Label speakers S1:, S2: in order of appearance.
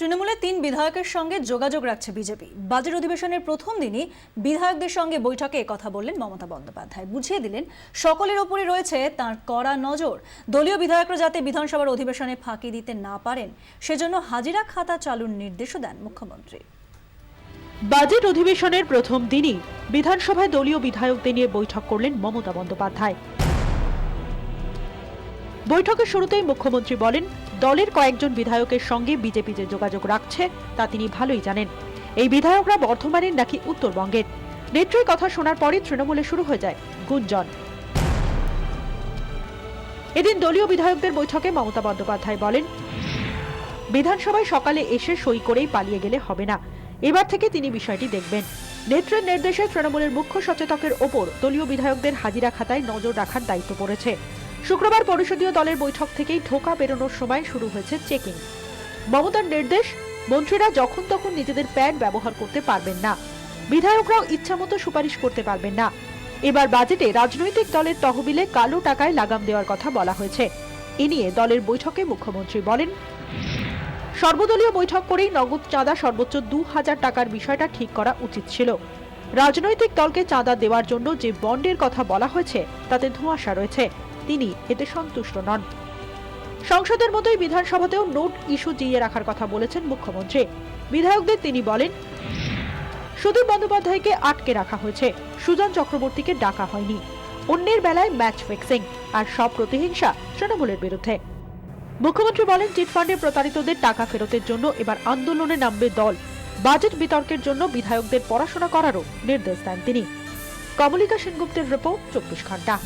S1: তৃণমূলের ৩ বিধায়কের সঙ্গে যোগাযোগ রাখছে বিজেপি। বাজেট অধিবেশনের প্রথম দিনই বিধায়কদের সঙ্গে বৈঠকে একথা বললেন মমতা বন্দ্যোপাধ্যায়। বুঝিয়ে দিলেন সকলের ওপরই রয়েছে তার কড়া নজর। দলীয় বিধায়করা যাতে বিধানসভার অধিবেশনে ফাঁকি দিতে না পারেন সেজন্য হাজিরা খাতা চালুর নির্দেশও দেন মুখ্যমন্ত্রী।
S2: বাজেট অধিবেশনের প্রথম দিনই বিধানসভায় দলীয় বিধায়কদের নিয়ে বৈঠক করলেন মমতা বন্দ্যোপাধ্যায়। বৈঠকের শুরুতেই মুখ্যমন্ত্রী বলেন, দলের কয়েকজন বিধায়কের সঙ্গে বিজেপি যে যোগাযোগ রাখছে তা তিনি ভালোই জানেন। এই বিধায়করা বর্ধমানের নাকি উত্তরবঙ্গের। নেত্রীর কথা শোনার পরই তৃণমূলে শুরু হয়ে যায় গুঞ্জন। এদিন দলীয় বিধায়কদের বৈঠকে মমতা বন্দ্যোপাধ্যায় বলেন, বিধানসভায় সকালে এসে সই করেই পালিয়ে গেলে হবে না। এবার থেকে তিনি বিষয়টি দেখবেন। নেত্রীর নির্দেশে তৃণমূলের মুখ্য সচেতকের ওপর দলীয় বিধায়কদের হাজিরা খাতায় নজর রাখার দায়িত্ব পড়েছে। শুক্রবার পরিষদীয় দলের বৈঠক থেকেই ঢোকা বেরোনোর সময় শুরু হয়েছে চেকিং। মমতার নির্দেশ, মন্ত্রীরা যখন তখন নিজেদের প্যাড ব্যবহার করতে পারবেন না, বিধায়করাও ইচ্ছামতো সুপারিশ করতে পারবেন না। এবার বাজেটে রাজনৈতিক দলের তহবিলে কালো টাকায় লাগাম দেওয়ার কথা বলা হয়েছে। এ নিয়ে দলের বৈঠকে মুখ্যমন্ত্রী বলেন, সর্বদলীয় বৈঠক করেই নগদ চাঁদা সর্বোচ্চ ২,০০০ টাকার বিষয়টা ঠিক করা উচিত ছিল। রাজনৈতিক দলকে চাঁদা দেওয়ার জন্য যে বন্ডের কথা বলা হয়েছে তাতে ধোঁয়াশা রয়েছে। তিনি এতে সন্তুষ্ট নন। সংসদের মতোই বিধানসভাতেও নোট ইস্যু জিইয়ে রাখার কথা বলেছেন মুখ্যমন্ত্রী। বিধায়কদের তিনি বলেন, সুদীপ বন্দ্যোপাধ্যায়কে আটকে রাখা হয়েছে, সুজন চক্রবর্তীকে ডাকা হয়নি। অন্যের বেলায় ম্যাচ ফিক্সিং আর সব প্রতিহিংসা তৃণমূলের বিরুদ্ধে। মুখ্যমন্ত্রী বলেন, চিটফান্ডে প্রতারিতদের টাকা ফেরতের জন্য এবার আন্দোলনে নামবে দল। বাজেট বিতর্কের জন্য বিধায়কদের পড়াশোনা করারও নির্দেশ দেন তিনি। কমলিকা সেনগুপ্তের রিপোর্ট, ২৪ ঘন্টা।